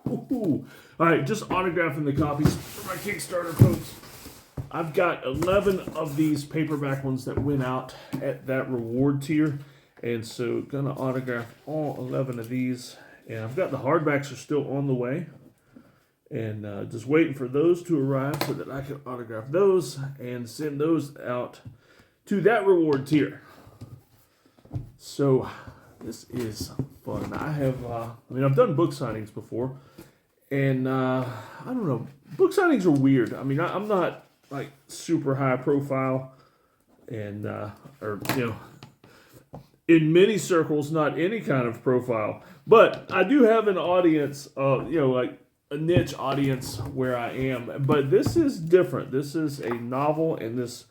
Ooh. All right, just autographing the copies for my Kickstarter, folks. I've got 11 of these paperback ones that went out at that reward tier. And so gonna autograph all 11 of these. And I've got the hardbacks are still on the way. And just waiting for those to arrive so that I can autograph those and send those out to that reward tier. So this is fun. I've done book signings before. And I don't know, book signings are weird. I mean, I'm not like super high profile, and in many circles, not any kind of profile. But I do have an audience, like a niche audience where I am. But this is different. This is a novel, and this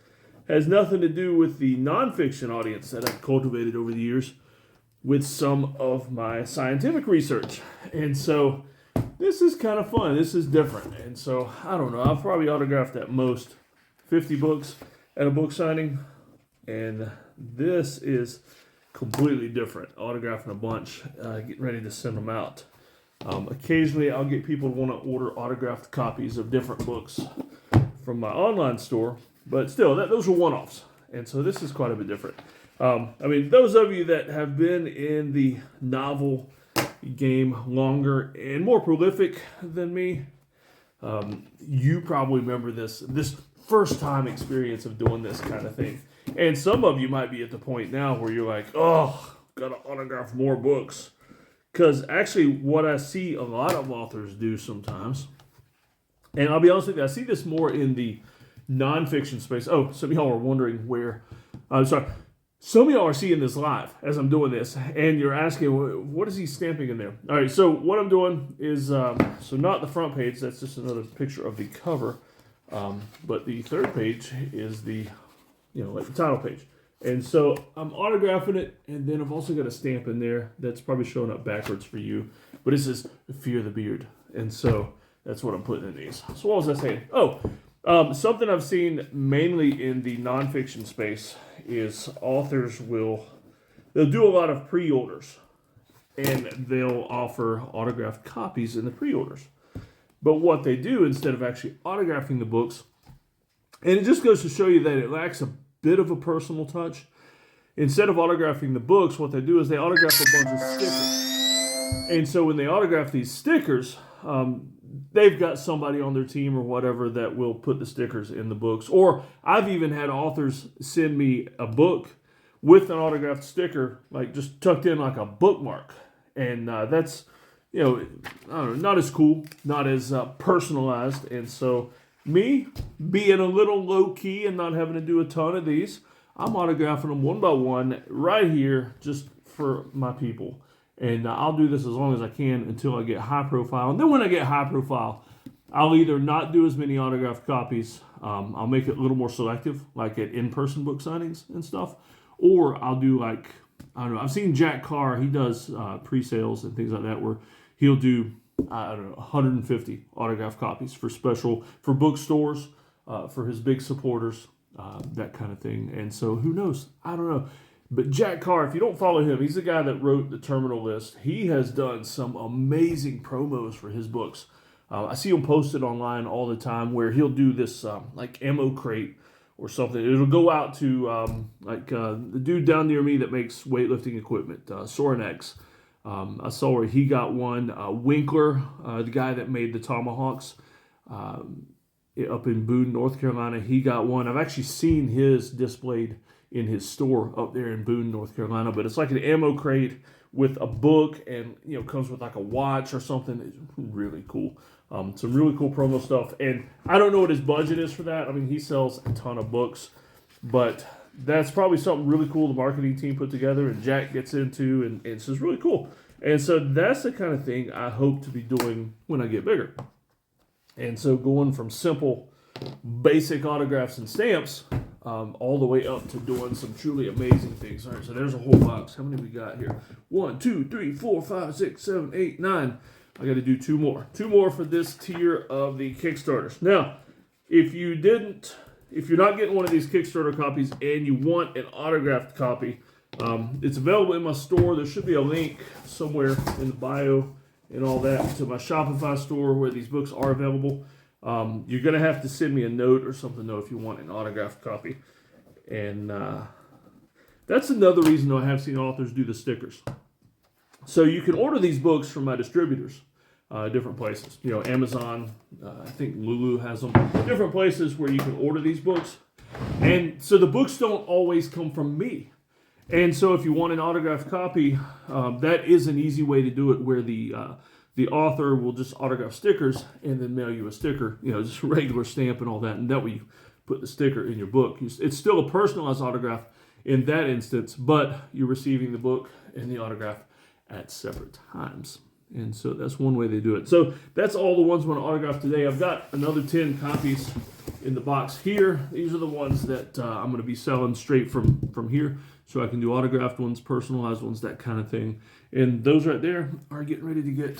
has nothing to do with the nonfiction audience that I've cultivated over the years with some of my scientific research. And so this is kind of fun. This is different. And so, I don't know. I've probably autographed at most 50 books at a book signing. And this is completely different. Autographing a bunch, getting ready to send them out. Occasionally, I'll get people to want to order autographed copies of different books from my online store. But still, those are one-offs. And so this is quite a bit different. Those of you that have been in the novel game longer and more prolific than me, you probably remember this first time experience of doing this kind of thing. And some of you might be at the point now where you're like, oh, gotta autograph more books. Because actually what I see a lot of authors do sometimes, and I'll be honest with you, I see this more in the nonfiction space. Oh, some of y'all are wondering where, some of y'all are seeing this live as I'm doing this, and you're asking, what is he stamping in there? All right, so what I'm doing is, so not the front page, that's just another picture of the cover, but the third page is the title page. And so I'm autographing it, and then I've also got a stamp in there that's probably showing up backwards for you, but it says Fear the Beard, and so that's what I'm putting in these. So what was I saying? Something I've seen mainly in the nonfiction space is authors they'll do a lot of pre-orders, and they'll offer autographed copies in the pre-orders. But what they do instead of actually autographing the books, and it just goes to show you that it lacks a bit of a personal touch. Instead of autographing the books, what they do is they autograph a bunch of stickers. And so when they autograph these stickers, they've got somebody on their team or whatever that will put the stickers in the books. Or I've even had authors send me a book with an autographed sticker, like just tucked in like a bookmark. And that's, I don't know, not as cool, not as personalized. And so me being a little low key and not having to do a ton of these, I'm autographing them one by one right here just for my people. And I'll do this as long as I can until I get high profile. And then when I get high profile, I'll either not do as many autographed copies. I'll make it a little more selective, like at in-person book signings and stuff. Or I'll do I don't know. I've seen Jack Carr. He does pre-sales and things like that where he'll do, 150 autographed copies for bookstores, for his big supporters, that kind of thing. And so who knows? I don't know. But Jack Carr, if you don't follow him, he's the guy that wrote the Terminal List. He has done some amazing promos for his books. I see him posted online all the time where he'll do this like ammo crate or something. It'll go out to the dude down near me that makes weightlifting equipment, Sorinex. I saw where he got one. Winkler, the guy that made the Tomahawks up in Boone, North Carolina, he got one. I've actually seen his displayed in his store up there in Boone, North Carolina. But it's like an ammo crate with a book and, comes with like a watch or something. It's really cool. Some really cool promo stuff. And I don't know what his budget is for that. I mean, he sells a ton of books. But that's probably something really cool the marketing team put together and Jack gets into. And it's just really cool. And so that's the kind of thing I hope to be doing when I get bigger. And so going from simple, basic autographs and stamps all the way up to doing some truly amazing things. All right, so there's a whole box. How many we got here? 1, 2, 3, 4, 5, 6, 7, 8, 9. I got to do two more. Two more for this tier of the Kickstarters. Now, if you're not getting one of these Kickstarter copies and you want an autographed copy, it's available in my store. There should be a link somewhere in the bio and all that to my Shopify store where these books are available. You're going to have to send me a note or something, though, if you want an autographed copy. And that's another reason, though, I have seen authors do the stickers. So you can order these books from my distributors, different places. You know, Amazon, I think Lulu has them. Different places where you can order these books. And so the books don't always come from me. And so if you want an autographed copy, that is an easy way to do it, where the author will just autograph stickers and then mail you a sticker, you know, just a regular stamp and all that. And that way you put the sticker in your book. It's still a personalized autograph in that instance, but you're receiving the book and the autograph at separate times. And so that's one way they do it. So that's all the ones I want to autograph today. I've got another 10 copies in the box here. These are the ones that I'm going to be selling straight from here. So I can do autographed ones, personalized ones, that kind of thing. And those right there are getting ready to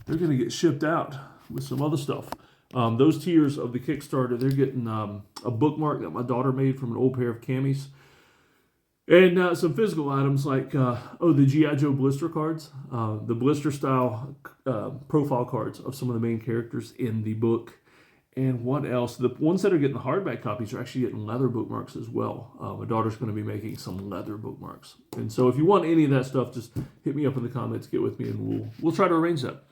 they're going to get shipped out with some other stuff. Those tiers of the Kickstarter, they're getting a bookmark that my daughter made from an old pair of camis. And some physical items like, the G.I. Joe blister cards, the blister style profile cards of some of the main characters in the book. And what else? The ones that are getting the hardback copies are actually getting leather bookmarks as well. My daughter's going to be making some leather bookmarks. And so if you want any of that stuff, just hit me up in the comments, get with me, and we'll try to arrange that.